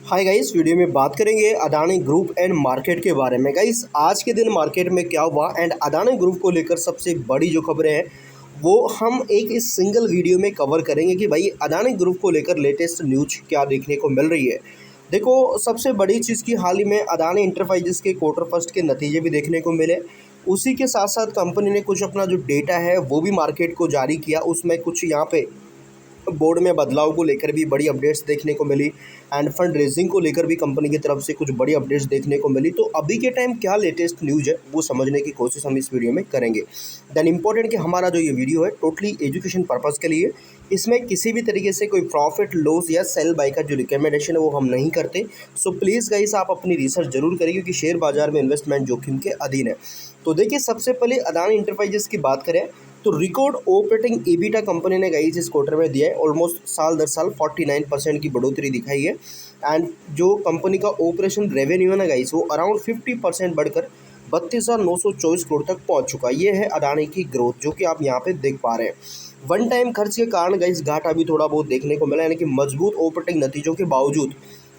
Hi guys, video में बात करेंगे अदानी ग्रुप एंड मार्केट के बारे में। गाइस, आज के दिन मार्केट में क्या हुआ एंड अदानी ग्रुप को लेकर सबसे बड़ी जो खबरें हैं वो हम एक इस सिंगल वीडियो में कवर करेंगे कि भाई अदानी ग्रुप को लेकर लेटेस्ट न्यूज क्या देखने को मिल रही है। देखो, सबसे बड़ी चीज़ की हाल ही में अदानी इंटरप्राइजेस के क्वार्टर फर्स्ट के नतीजे भी देखने को मिले। उसी के साथ साथ कंपनी ने कुछ अपना जो डेटा है वो भी मार्केट को जारी किया। उसमें कुछ यहाँ पे बोर्ड में बदलाव को लेकर भी बड़ी अपडेट्स देखने को मिली एंड फंड रेजिंग को लेकर भी कंपनी की तरफ से कुछ बड़ी अपडेट्स देखने को मिली। तो अभी के टाइम क्या लेटेस्ट न्यूज़ है वो समझने की कोशिश हम इस वीडियो में करेंगे। देन इंपॉर्टेंट कि हमारा जो ये वीडियो है टोटली एजुकेशन पर्पज़ के लिए, इसमें किसी भी तरीके से कोई प्रॉफिट लॉस या सेल बाय का जो रिकमेंडेशन है वो हम नहीं करते। सो प्लीज़ गाइस, आप अपनी रिसर्च जरूर करिए क्योंकि शेयर बाजार में इन्वेस्टमेंट जोखिम के अधीन है। तो देखिए, सबसे पहले अदानी इंटरप्राइजेस की बात करें तो रिकॉर्ड ऑपरेटिंग ईबिटा कंपनी ने गाइस इस क्वार्टर में दिया है। ऑलमोस्ट साल दर साल 49% की बढ़ोतरी दिखाई है एंड जो कंपनी का ऑपरेशन रेवेन्यू है ना गाइस, वो अराउंड 50% बढ़कर 32,924 करोड़ तक पहुंच चुका है। ये है अदानी की ग्रोथ जो कि आप यहाँ पे देख पा रहे हैं। वन टाइम खर्च के कारण गाइस घाटा भी थोड़ा बहुत देखने को मिला, यानी कि मजबूत ऑपरेटिंग नतीजों के बावजूद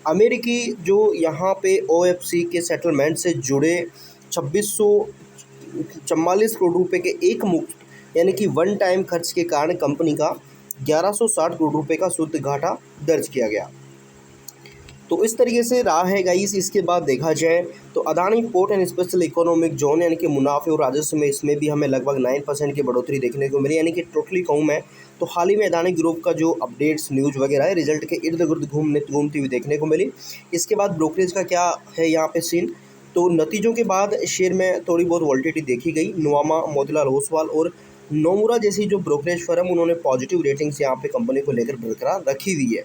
अमेरिकी जो यहाँ पे OFC के सेटलमेंट से जुड़े 2644 करोड़ रुपए के एक मुक्त यानी कि वन टाइम खर्च के कारण कंपनी का 1160 करोड़ रुपए का शुद्ध घाटा दर्ज किया गया। तो इस तरीके से रहा है गाइस। इसके बाद देखा जाए तो Adani port and special economic zone यानी कि मुनाफे और राजस्व में इसमें भी हमें लगभग 9% की बढ़ोतरी देखने को मिली। यानी कि टोटली कहूँ मैं तो हाल ही में अदानी ग्रुप का जो अपडेट्स न्यूज़ वगैरह है रिजल्ट के इर्द गिर्द घूमती हुई देखने को मिली। इसके बाद ब्रोकरेज का क्या है यहाँ पे सीन, तो नतीजों के बाद शेयर में थोड़ी बहुत वॉलिटिलिटी देखी गई। नुवामा, मोतीलाल ओसवाल और नोमुरा जैसी जो ब्रोकरेज फर्म उन्होंने पॉजिटिव रेटिंग्स यहाँ पे कंपनी को लेकर बरकरार रखी हुई है।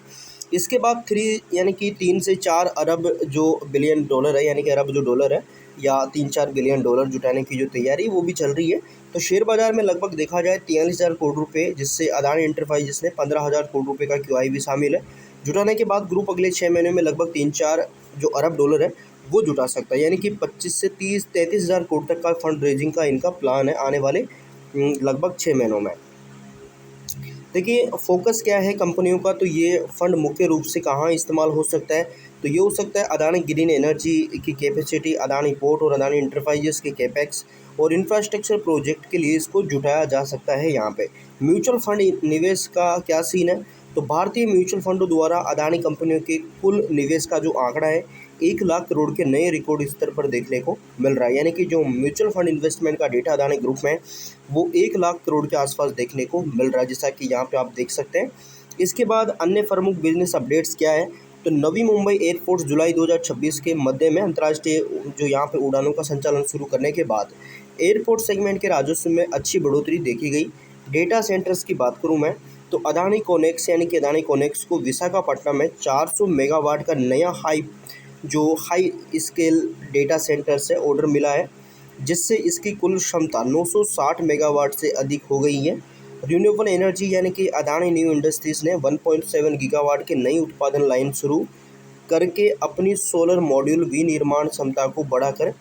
इसके बाद 3 से 4 अरब जो बिलियन डॉलर है, यानी कि अरब जो डॉलर है या 3-4 बिलियन डॉलर जुटाने की जो तैयारी वो भी चल रही है। तो शेयर बाजार में लगभग देखा जाए 43,000 करोड़ रुपये, जिससे अदानी इंटरप्राइजेस ने 15,000 करोड़ रुपये का QI भी शामिल है। जुटाने के बाद ग्रुप अगले 6 महीने में लगभग 3-4 जो अरब डॉलर है वो जुटा सकता है। यानी कि 25 से 33,000 करोड़ तक का फंड रेजिंग का इनका प्लान है आने वाले लगभग 6 महीनों में। देखिए, फोकस क्या है कंपनियों का, तो ये फंड मुख्य रूप से कहाँ इस्तेमाल हो सकता है, तो ये हो सकता है अदानी ग्रीन एनर्जी की कैपेसिटी, अदानी पोर्ट और अदानी इंटरप्राइजेस के कैपेक्स और इंफ्रास्ट्रक्चर प्रोजेक्ट के लिए इसको जुटाया जा सकता है। यहाँ पे म्यूचुअल फंड निवेश का क्या सीन है, तो भारतीय म्यूचुअल फंडों द्वारा अदानी कंपनियों के कुल निवेश का जो आंकड़ा है 1 लाख करोड़ के नए रिकॉर्ड स्तर पर देखने को मिल रहा है। यानी कि जो म्यूचुअल फंड इन्वेस्टमेंट का डेटा अदानी ग्रुप में वो 1 लाख करोड़ के आसपास देखने को मिल रहा है, जैसा कि यहाँ पे आप देख सकते हैं। इसके बाद अन्य प्रमुख बिजनेस अपडेट्स क्या है, तो नवी मुंबई एयरपोर्ट जुलाई 2026 के मध्य में अंतर्राष्ट्रीय जो यहाँ पे उड़ानों का संचालन शुरू करने के बाद एयरपोर्ट सेगमेंट के राजस्व में अच्छी बढ़ोतरी देखी गई। डेटा सेंटर्स की बात करूँ मैं तो अदानी कोनेक्स यानी कि अदानी कोनेक्स को विशाखापट्टनम में 400 मेगावाट का नया हाई स्केल डेटा सेंटर से ऑर्डर मिला है, जिससे इसकी कुल क्षमता 960 मेगावाट से अधिक हो गई है। रिन्यूएबल एनर्जी यानी कि अदानी न्यू इंडस्ट्रीज़ ने 1.7 गीगावाट की नई उत्पादन लाइन शुरू करके अपनी सोलर मॉड्यूल विनिर्माण क्षमता को बढ़ाकर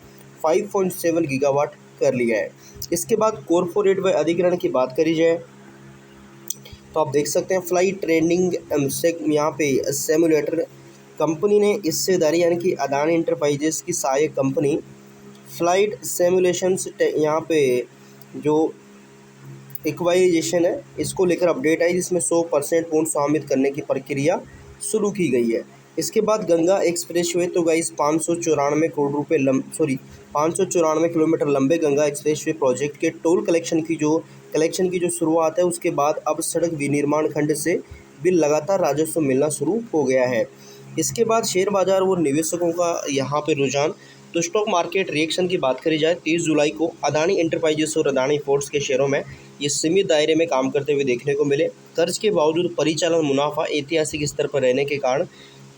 5.7 गीगावाट कर लिया है। इसके बाद कॉरपोरेट व अधिग्रहण की बात करी जाए तो आप देख सकते हैं फ्लाइट ट्रेंडिंग से यहाँ पे सिमुलेटर कंपनी ने हिस्सेदारी यानी कि अदानी इंटरप्राइजेस की सहायक कंपनी फ्लाइट सिमुलेशंस यहाँ पे जो इक्वाइजेशन है इसको लेकर अपडेट आई, जिसमें 100% पूर्ण स्वामित्व करने की प्रक्रिया शुरू की गई है। इसके बाद गंगा एक्सप्रेसवे, तो गाइस 594 करोड़ रुपये 594 किलोमीटर लंबे गंगा एक्सप्रेसवे प्रोजेक्ट के टोल कलेक्शन की जो शुरुआत है, उसके बाद अब सड़क विनिर्माण खंड से भी लगातार राजस्व मिलना शुरू हो गया है। इसके बाद शेयर बाजार और निवेशकों का यहाँ पे रुझान, तो स्टॉक मार्केट रिएक्शन की बात करी जाए 30 जुलाई को अदानी एंटरप्राइजेस और अदानी पोर्ट्स के शेयरों में ये सीमित दायरे में काम करते हुए देखने को मिले। कर्ज के बावजूद परिचालन मुनाफा ऐतिहासिक स्तर पर रहने के कारण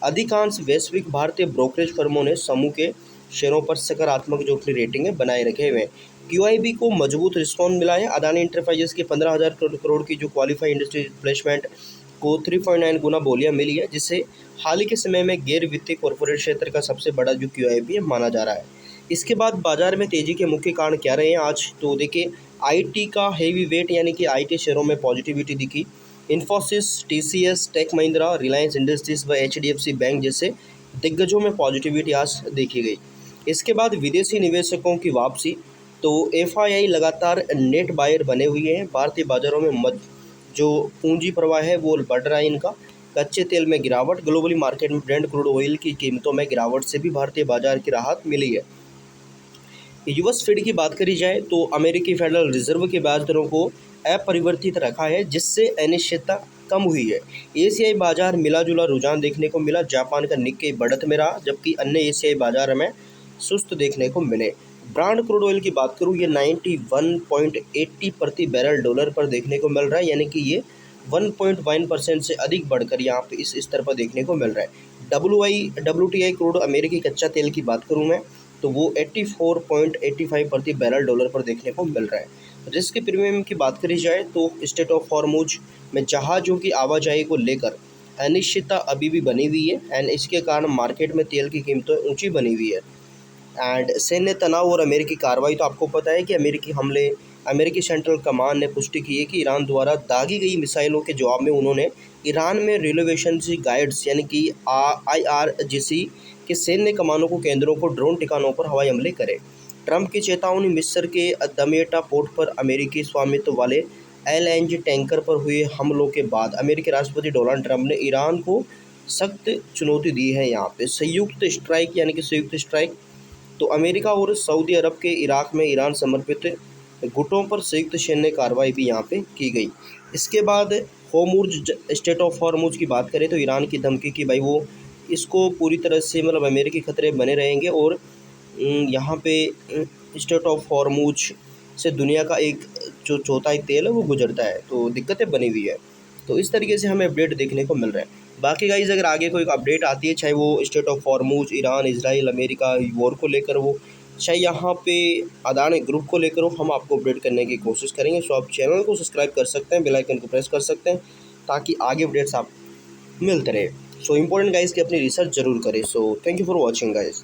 अधिकांश वैश्विक भारतीय ब्रोकरेज फर्मों ने समूह के शेयरों पर सकारात्मक जो अपनी रेटिंग बनाए रखे हुए हैं। QIB को मजबूत रिस्पॉन्स मिला है। अदानी एंटरप्राइजेस की 15,000 करोड़ की जो क्वालिफाइड इंडस्ट्री प्लेसमेंट को 3.9 गुना बोलियां मिली है, जिससे हाल ही के समय में गैर वित्तीय कॉर्पोरेट क्षेत्र का सबसे बड़ा जो QIB है माना जा रहा है। इसके बाद बाजार में तेजी के मुख्य कारण क्या रहे हैं आज, तो देखिए IT का हेवी वेट यानी कि IT शेयरों में पॉजिटिविटी दिखी। इन्फोसिस, TCS, टेक महिंद्रा, रिलायंस इंडस्ट्रीज व HDFC बैंक जैसे दिग्गजों में पॉजिटिविटी आज देखी गई। इसके बाद विदेशी निवेशकों की वापसी। तो FII लगातार नेट बायर बने हुए हैं। भारतीय बाजारों में जो पूंजी प्रवाह है वो बढ़ रहा है इनका। कच्चे तेल में गिरावट। ग्लोबली मार्केट में ब्रेंट क्रूड ऑयल की कीमतों में गिरावट से भी भारतीय बाजार की राहत मिली है। यूएस फेड की बात करी जाए तो अमेरिकी फेडरल रिजर्व के ब्याज दरों को अपरिवर्तित रखा है, जिससे अनिश्चितता कम हुई है। एशियाई बाजार मिला जुला रुझान देखने को मिला। जापान का निक्केई बढ़त में रहा, जबकि अन्य एशियाई बाजार हमें सुस्त देखने को मिले। ब्रांड क्रूड ऑयल की बात करूँ, ये 91.80 प्रति बैरल डॉलर पर देखने को मिल रहा है, यानी कि ये 1.1% से अधिक बढ़कर यहाँ पे इस स्तर पर देखने को मिल रहा है। WTI क्रूड अमेरिकी कच्चा तेल की बात करूँ मैं, तो वो 84.85 प्रति बैरल डॉलर पर देखने को मिल रहा है। रिस्क प्रीमियम की बात करी जाए तो स्टेट ऑफ हॉर्मुज में जहाज़ों की आवाजाही को लेकर अनिश्चितता अभी भी बनी हुई है, एंड इसके कारण मार्केट में तेल की कीमतें ऊंची बनी हुई है। एंड सैन्य तनाव और अमेरिकी कार्रवाई, तो आपको पता है कि अमेरिकी हमले, अमेरिकी सेंट्रल कमांड ने पुष्टि की है कि ईरान द्वारा दागी गई मिसाइलों के जवाब में उन्होंने ईरान में रिलोवेशन गाइड्स यानी कि IRGC के सैन्य कमानों को केंद्रों को ड्रोन ठिकानों पर हवाई हमले करे। ट्रंप की चेतावनी। मिस्र के दमियटा पोर्ट पर अमेरिकी स्वामित्व वाले LNG टैंकर पर हुए हमलों के बाद अमेरिकी राष्ट्रपति डोनाल्ड ट्रंप ने ईरान को सख्त चुनौती दी है। यहाँ पे संयुक्त स्ट्राइक यानी कि संयुक्त स्ट्राइक, तो अमेरिका और सऊदी अरब के इराक में ईरान समर्पित गुटों पर संयुक्त सैन्य कार्रवाई भी यहाँ पे की गई। इसके बाद होर्मुज, स्टेट ऑफ हॉर्मुज की बात करें तो ईरान की धमकी कि भाई वो इसको पूरी तरह से मतलब अमेरिकी खतरे बने रहेंगे, और यहाँ पे स्टेट ऑफ हॉर्मुज से दुनिया का एक जो चौथाई तेल है वो गुजरता है, तो दिक्कतें बनी हुई है। तो इस तरीके से हमें अपडेट देखने को मिल रहा है। बाकी गाइज अगर आगे कोई अपडेट आती है, चाहे वो state of Hormuz, Iran, Israel, America war को लेकर हो, चाहे यहाँ पे अदानी ग्रुप को लेकर हो, हम आपको अपडेट करने की कोशिश करेंगे। सो आप चैनल को सब्सक्राइब कर सकते हैं, बेल आइकन को प्रेस कर सकते हैं, ताकि आगे अपडेट्स आप मिलते रहे। सो इम्पोर्टेंट गाइज कि अपनी रिसर्च जरूर करें। So thank you for watching guys.